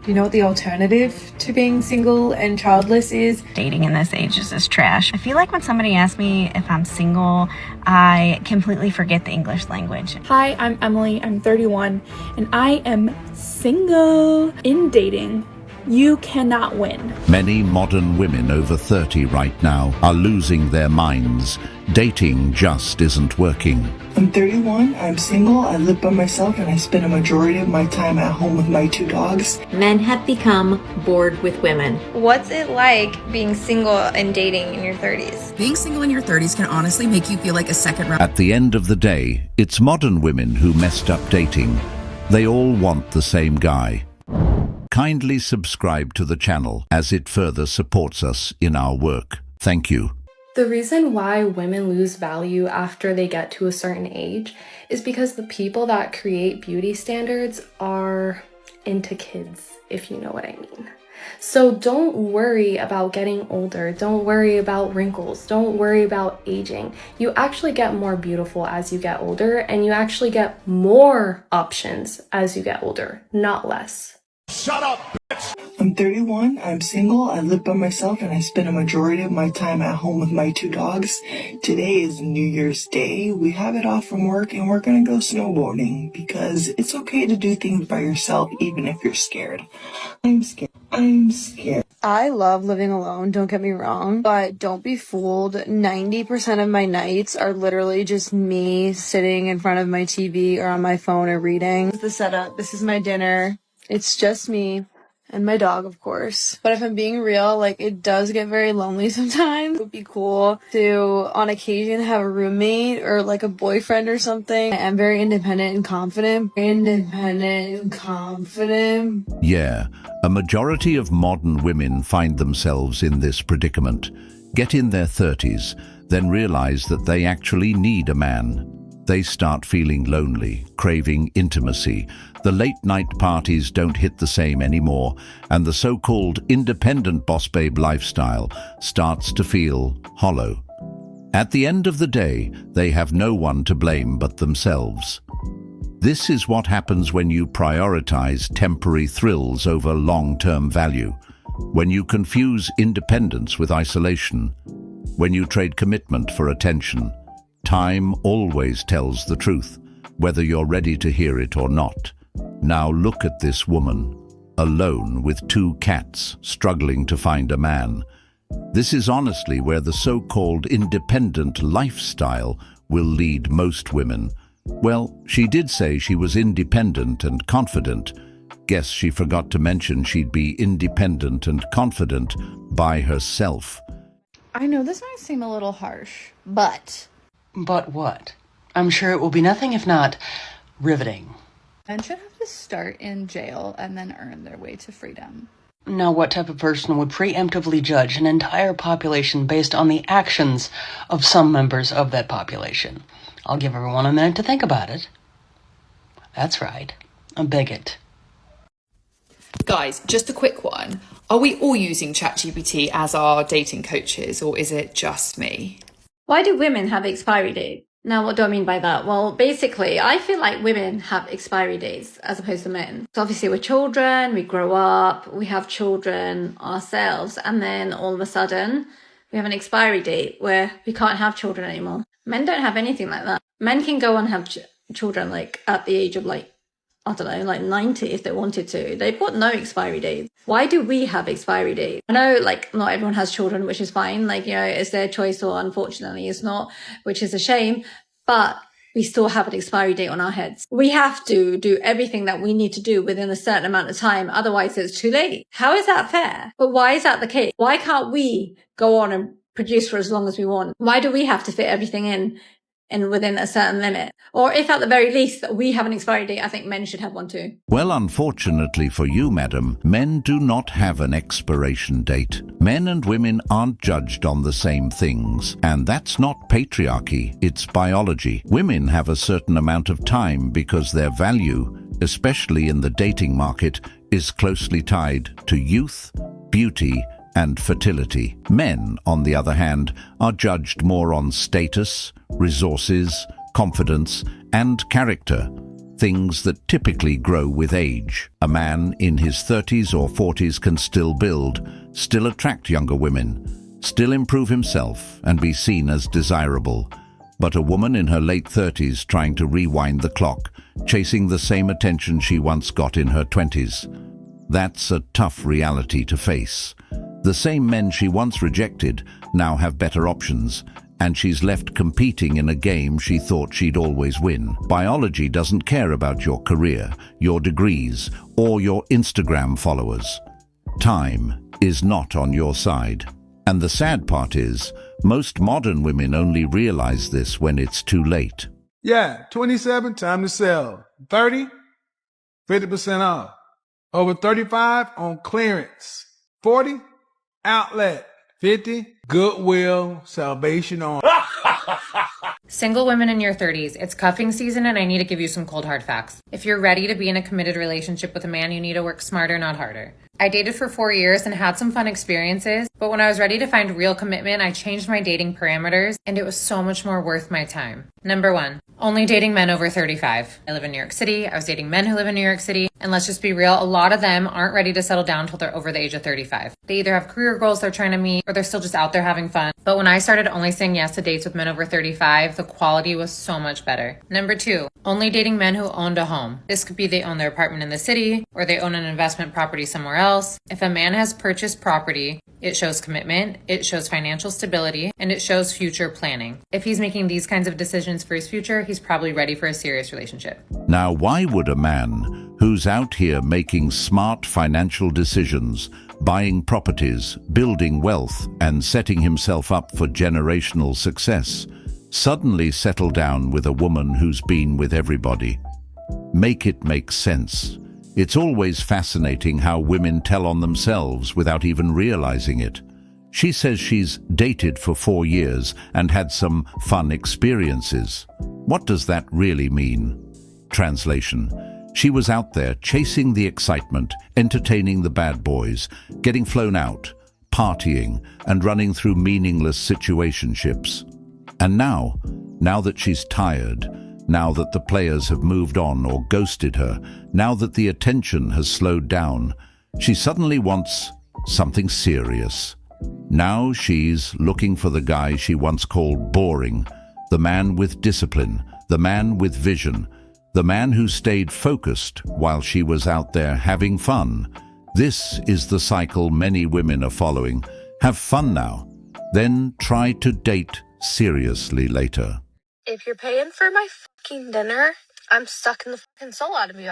Do you know what the alternative to being single and childless is? Dating in this age is just trash. I feel like when somebody asks me if I'm single, I completely forget the English language. Hi, I'm Emily. I'm 31 and I am single. In dating, you cannot win. Many modern women over 30 right now are losing their minds. Dating just isn't working. I'm 31, I'm single, I live by myself, and I spend a majority of my time at home with my 2 dogs. Men have become bored with women. What's it like being single and dating in your 30s? Being single in your 30s can honestly make you feel like a second round. At the end of the day, it's modern women who messed up dating. They all want the same guy. Kindly subscribe to the channel as it further supports us in our work. Thank you. The reason why women lose value after they get to a certain age is because the people that create beauty standards are into kids, if you know what I mean. So don't worry about getting older. Don't worry about wrinkles. Don't worry about aging. You actually get more beautiful as you get older, and you actually get more options as you get older, not less. Shut up, bitch! I'm 31, I'm single, I live by myself, and I spend a majority of my time at home with my 2 dogs. Today is New Year's Day. We have it off from work and we're gonna go snowboarding because it's okay to do things by yourself even if you're scared. I'm scared. I love living alone, don't get me wrong, but don't be fooled. 90% of my nights are literally just me sitting in front of my TV or on my phone or reading. This is the setup. This is my dinner. It's just me and my dog, of course. But if I'm being real, like, it does get very lonely sometimes. It would be cool to, on occasion, have a roommate or like a boyfriend or something. I am very independent and confident. Yeah, a majority of modern women find themselves in this predicament. Get in their 30s, then realize that they actually need a man. They start feeling lonely, craving intimacy. The late-night parties don't hit the same anymore, and the so-called independent boss babe lifestyle starts to feel hollow. At the end of the day, they have no one to blame but themselves. This is what happens when you prioritize temporary thrills over long-term value, when you confuse independence with isolation, when you trade commitment for attention. Time always tells the truth, whether you're ready to hear it or not. Now look at this woman, alone with 2 cats, struggling to find a man. This is honestly where the so-called independent lifestyle will lead most women. Well, she did say she was independent and confident. Guess she forgot to mention she'd be independent and confident by herself. I know this might seem a little harsh, but... But what? I'm sure it will be nothing if not riveting. Men should have to start in jail and then earn their way to freedom. Now, what type of person would preemptively judge an entire population based on the actions of some members of that population? I'll give everyone a minute to think about it. That's right, a bigot. Guys, just a quick one. Are we all using ChatGPT as our dating coaches, or is it just me? Why do women have expiry dates? Now, what do I mean by that? Well, basically, I feel like women have expiry dates as opposed to men. So obviously we're children, we grow up, we have children ourselves, and then all of a sudden we have an expiry date where we can't have children anymore. Men don't have anything like that. Men can go and have children like at the age of like, I don't know, like 90 if they wanted to. They've got no expiry dates. Why do we have expiry dates? I know like not everyone has children, which is fine. Like, you know, it's their choice or unfortunately it's not, which is a shame. But we still have an expiry date on our heads. We have to do everything that we need to do within a certain amount of time. Otherwise it's too late. How is that fair? But why is that the case? Why can't we go on and produce for as long as we want? Why do we have to fit everything in within a certain limit? Or if at the very least that we have an expiry date, I think men should have one too. Well, unfortunately for you, madam, men do not have an expiration date. Men and women aren't judged on the same things, and that's not patriarchy, it's biology. Women have a certain amount of time because their value, especially in the dating market, is closely tied to youth, beauty, and fertility. Men, on the other hand, are judged more on status, resources, confidence, and character. things that typically grow with age. A man in his 30s or 40s can still build, still attract younger women, still improve himself and be seen as desirable. But a woman in her late 30s trying to rewind the clock, chasing the same attention she once got in her 20s. That's a tough reality to face. The same men she once rejected now have better options, and she's left competing in a game she thought she'd always win. Biology doesn't care about your career, your degrees, or your Instagram followers. Time is not on your side. And the sad part is, most modern women only realize this when it's too late. Yeah, 27, time to sell. 30, 50% off. Over 35 on clearance. 40, outlet. 50, Goodwill, Salvation on. Single women in your 30s, it's cuffing season and I need to give you some cold hard facts. If you're ready to be in a committed relationship with a man, you need to work smarter, not harder. I dated for 4 years and had some fun experiences, but when I was ready to find real commitment, I changed my dating parameters and it was so much more worth my time. Number 1, only dating men over 35. I live in New York City. I was dating men who live in New York City. And let's just be real, a lot of them aren't ready to settle down until they're over the age of 35. They either have career goals they're trying to meet or they're still just out there having fun. But when I started only saying yes to dates with men over 35, the quality was so much better. Number 2, only dating men who owned a home. This could be they own their apartment in the city or they own an investment property somewhere else. If a man has purchased property, it shows commitment, it shows financial stability, and it shows future planning. If he's making these kinds of decisions for his future, he's probably ready for a serious relationship. Now, why would a man who's out here making smart financial decisions, buying properties, building wealth, and setting himself up for generational success, suddenly settle down with a woman who's been with everybody? Make it make sense. It's always fascinating how women tell on themselves without even realizing it. She says she's dated for 4 years and had some fun experiences. What does that really mean? Translation: she was out there chasing the excitement, entertaining the bad boys, getting flown out, partying, and running through meaningless situationships. And now that she's tired, now that the players have moved on or ghosted her, now that the attention has slowed down, she suddenly wants something serious. Now she's looking for the guy she once called boring, the man with discipline, the man with vision, the man who stayed focused while she was out there having fun. This is the cycle many women are following. Have fun now, then try to date seriously later. If you're paying for my fucking dinner, I'm sucking the fucking soul out of you.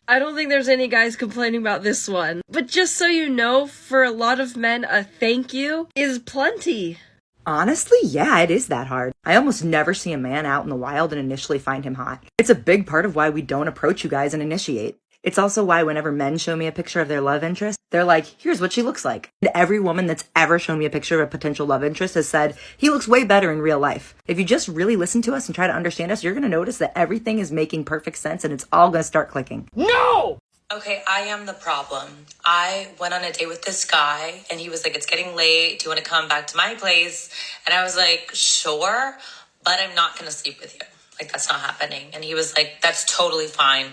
I don't think there's any guys complaining about this one. But just so you know, for a lot of men, a thank you is plenty. Honestly, yeah, it is that hard. I almost never see a man out in the wild and initially find him hot. It's a big part of why we don't approach you guys and initiate. It's also why whenever men show me a picture of their love interest, they're like, here's what she looks like. And every woman that's ever shown me a picture of a potential love interest has said, he looks way better in real life. If you just really listen to us and try to understand us, you're going to notice that everything is making perfect sense and it's all going to start clicking. No! Okay, I am the problem. I went on a date with this guy and he was like, it's getting late. Do you want to come back to my place? And I was like, sure, but I'm not going to sleep with you. Like, that's not happening. And he was like, that's totally fine.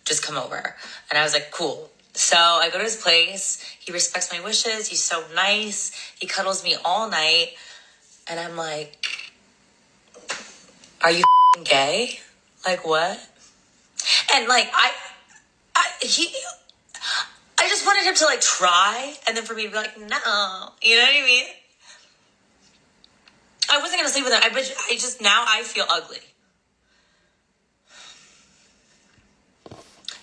Just come over. And I was like, cool. So I go to his place. He respects my wishes. He's so nice. He cuddles me all night. And I'm like, are you gay? Like, what? And like, I just wanted him to like try. And then for me to be like, no. You know what I mean? I wasn't going to sleep with him. Now I feel ugly.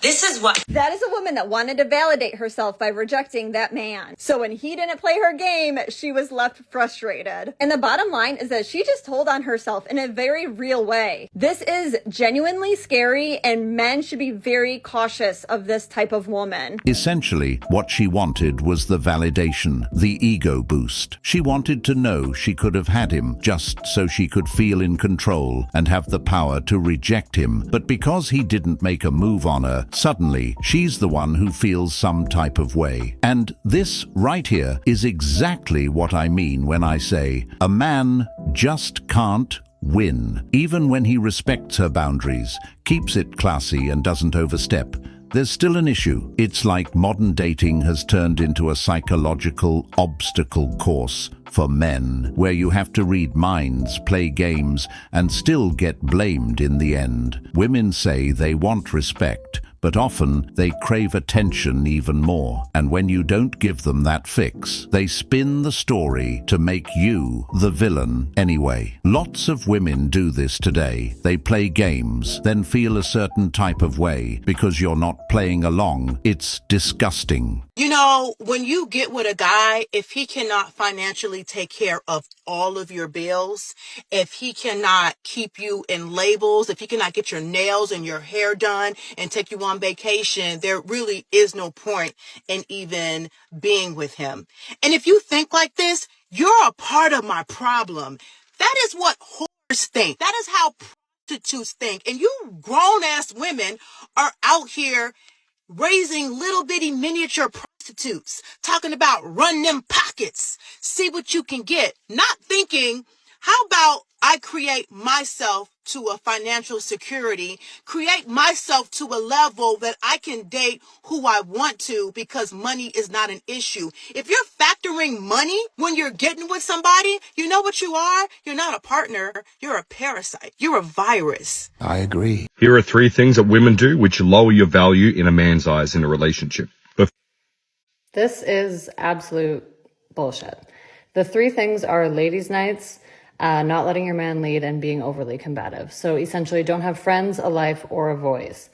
This is what... That is a woman that wanted to validate herself by rejecting that man. So when he didn't play her game, she was left frustrated. And the bottom line is that she just told on herself in a very real way. This is genuinely scary and men should be very cautious of this type of woman. Essentially, what she wanted was the validation, the ego boost. She wanted to know she could have had him just so she could feel in control and have the power to reject him. But because he didn't make a move on her, suddenly, she's the one who feels some type of way. And this right here is exactly what I mean when I say a man just can't win. Even when he respects her boundaries, keeps it classy and doesn't overstep, there's still an issue. It's like modern dating has turned into a psychological obstacle course for men, where you have to read minds, play games, and still get blamed in the end. Women say they want respect, but often they crave attention even more. And when you don't give them that fix, they spin the story to make you the villain anyway. Lots of women do this today. They play games, then feel a certain type of way because you're not playing along. It's disgusting. You know, when you get with a guy, if he cannot financially take care of all of your bills, if he cannot keep you in labels, if he cannot get your nails and your hair done and take you on vacation, there really is no point in even being with him. And if you think like this, you're a part of my problem. That is what whores think. That is how prostitutes think. And you grown-ass women are out here raising little bitty miniature prostitutes, talking about run them pockets, see what you can get, not thinking, how about I create myself to a financial security, create myself to a level that I can date who I want to because money is not an issue. If you're factoring money when you're getting with somebody, you know what you are? You're not a partner. You're a parasite. You're a virus. I agree. Here are 3 things that women do which lower your value in a man's eyes in a relationship. This is absolute bullshit. The 3 things are ladies' nights, not letting your man lead, and being overly combative. So essentially, don't have friends, a life, or a voice.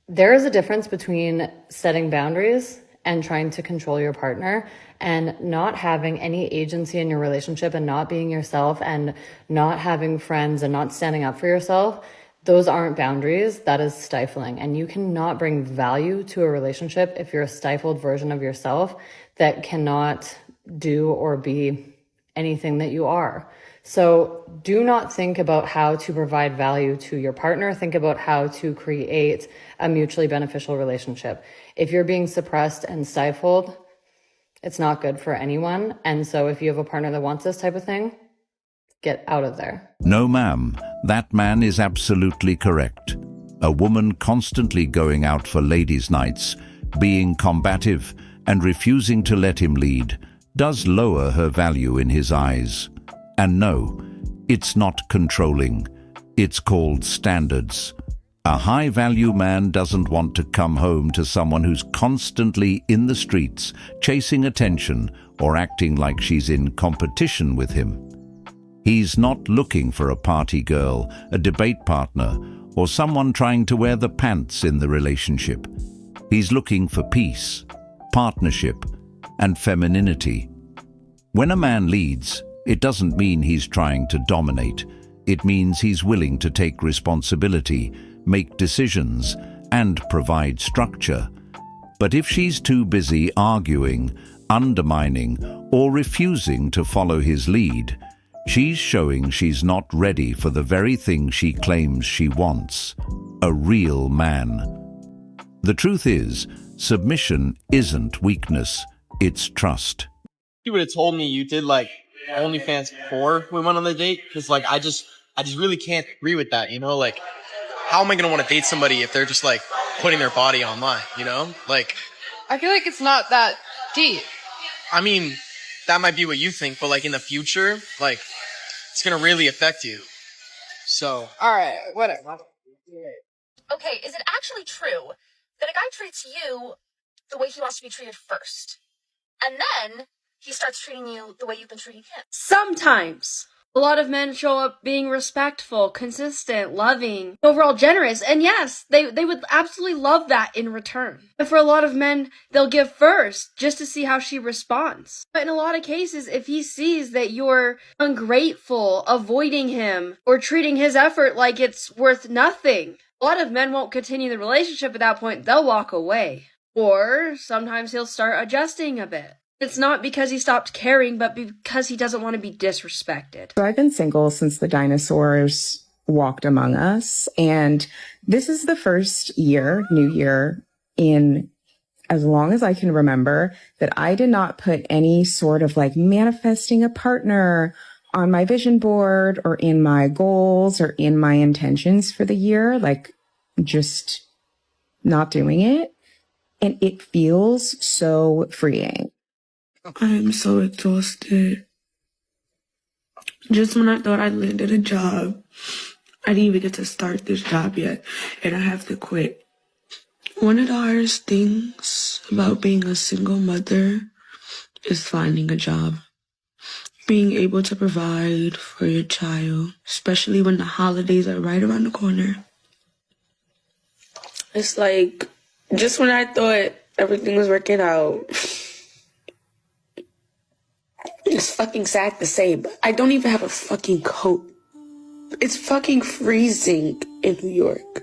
There is a difference between setting boundaries and trying to control your partner and not having any agency in your relationship and not being yourself and not having friends and not standing up for yourself. Those aren't boundaries. That is stifling. And you cannot bring value to a relationship if you're a stifled version of yourself that cannot do or be anything that you are. So do not think about how to provide value to your partner. Think about how to create a mutually beneficial relationship. If you're being suppressed and stifled, it's not good for anyone. And so if you have a partner that wants this type of thing, get out of there. No, ma'am. That man is absolutely correct. A woman constantly going out for ladies' nights, being combative, and refusing to let him lead does lower her value in his eyes. And no, it's not controlling. It's called standards. A high-value man doesn't want to come home to someone who's constantly in the streets, chasing attention or acting like she's in competition with him. He's not looking for a party girl, a debate partner, or someone trying to wear the pants in the relationship. He's looking for peace, partnership, and femininity. When a man leads, it doesn't mean he's trying to dominate. It means he's willing to take responsibility, make decisions, and provide structure. But if she's too busy arguing, undermining, or refusing to follow his lead, she's showing she's not ready for the very thing she claims she wants, a real man. The truth is, submission isn't weakness, it's trust. You would have told me you did like OnlyFans before we went on the date, because like I just really can't agree with that, you know? Like, how am I gonna want to date somebody if they're just like putting their body online, you know? Like, I feel like it's not that deep. I mean, that might be what you think, but like in the future, like it's gonna really affect you. So, alright, whatever. Okay, is it actually true that a guy treats you the way he wants to be treated first, and then he starts treating you the way you've been treating him? Sometimes. A lot of men show up being respectful, consistent, loving, overall generous, and yes, they would absolutely love that in return. But for a lot of men, they'll give first just to see how she responds. But in a lot of cases, if he sees that you're ungrateful, avoiding him, or treating his effort like it's worth nothing, a lot of men won't continue the relationship at that point. They'll walk away. Or sometimes he'll start adjusting a bit. It's not because he stopped caring, but because he doesn't want to be disrespected. So I've been single since the dinosaurs walked among us. And this is the first new year in as long as I can remember that I did not put any sort of like manifesting a partner on my vision board or in my goals or in my intentions for the year, like just not doing it. And it feels so freeing. I'm so exhausted. Just when I thought I landed a job, I didn't even get to start this job yet, and I have to quit. One of the hardest things about being a single mother is finding a job. Being able to provide for your child, especially when the holidays are right around the corner. It's like, just when I thought everything was working out, it's fucking sad to say, but I don't even have a fucking coat. It's fucking freezing in New York.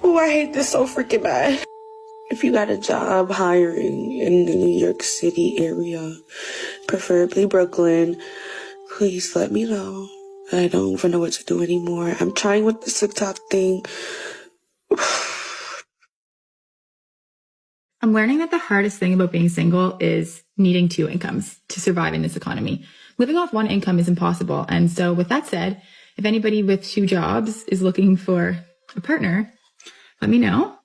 Oh, I hate this so freaking bad. If you got a job hiring in the New York City area, preferably Brooklyn, please let me know. I don't even know what to do anymore. I'm trying with the TikTok thing. I'm learning that the hardest thing about being single is needing two incomes to survive in this economy. Living off one income is impossible. And so with that said, if anybody with two jobs is looking for a partner, let me know.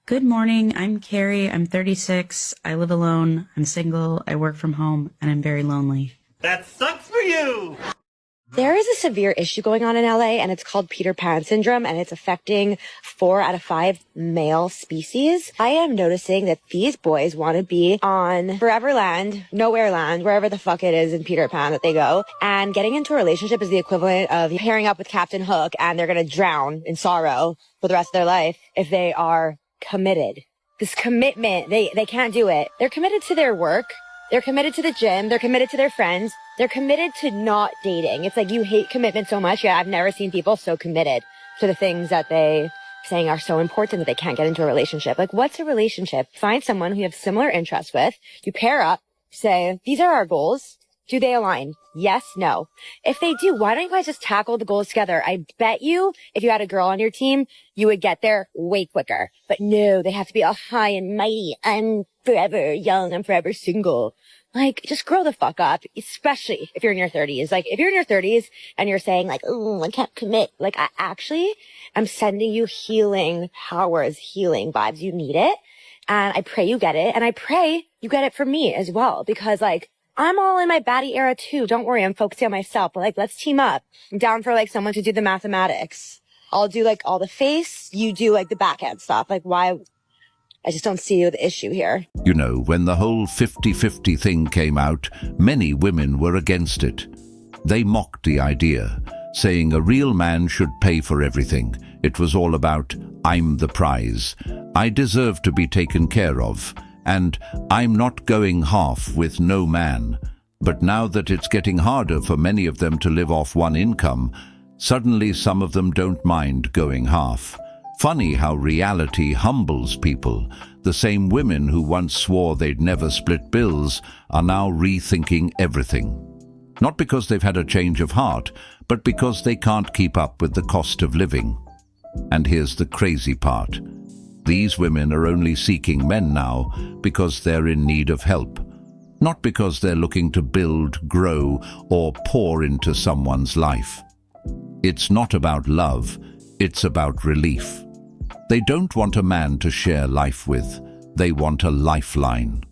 Good morning. I'm Carrie. I'm 36. I live alone. I'm single. I work from home, and I'm very lonely. That sucks for you! There is a severe issue going on in LA, and it's called Peter Pan syndrome, and it's affecting 4 out of 5 male species. I am noticing that these boys want to be on Foreverland, Nowhere Land, wherever the fuck it is in Peter Pan that they go. And getting into a relationship is the equivalent of pairing up with Captain Hook, and they're going to drown in sorrow for the rest of their life if they are committed. This commitment, they can't do it. They're committed to their work. They're committed to the gym. They're committed to their friends. They're committed to not dating. It's like you hate commitment so much. Yeah, I've never seen people so committed to the things that they saying are so important that they can't get into a relationship. Like, what's a relationship? Find someone who you have similar interests with. You pair up, say, these are our goals. Do they align? Yes, no. If they do, why don't you guys just tackle the goals together? I bet you if you had a girl on your team, you would get there way quicker. But no, they have to be all high and mighty. I'm forever young. I'm forever single. Like, just grow the fuck up, especially if you're in your 30s. Like, if you're in your 30s and you're saying, like, oh, I can't commit. Like, I actually am sending you healing powers, healing vibes. You need it. And I pray you get it. And I pray you get it from me as well. Because, like, I'm all in my baddie era too. Don't worry, I'm focusing on myself. But, like, let's team up. I'm down for, like, someone to do the mathematics. I'll do, like, all the face. You do, like, the backhand stuff. Like, why? I just don't see the issue here. You know, when the whole 50-50 thing came out, many women were against it. They mocked the idea, saying a real man should pay for everything. It was all about, I'm the prize. I deserve to be taken care of. And I'm not going half with no man. But now that it's getting harder for many of them to live off one income, suddenly some of them don't mind going half. Funny how reality humbles people. The same women who once swore they'd never split bills are now rethinking everything. Not because they've had a change of heart, but because they can't keep up with the cost of living. And here's the crazy part. These women are only seeking men now because they're in need of help. Not because they're looking to build, grow, or pour into someone's life. It's not about love, it's about relief. They don't want a man to share life with. They want a lifeline.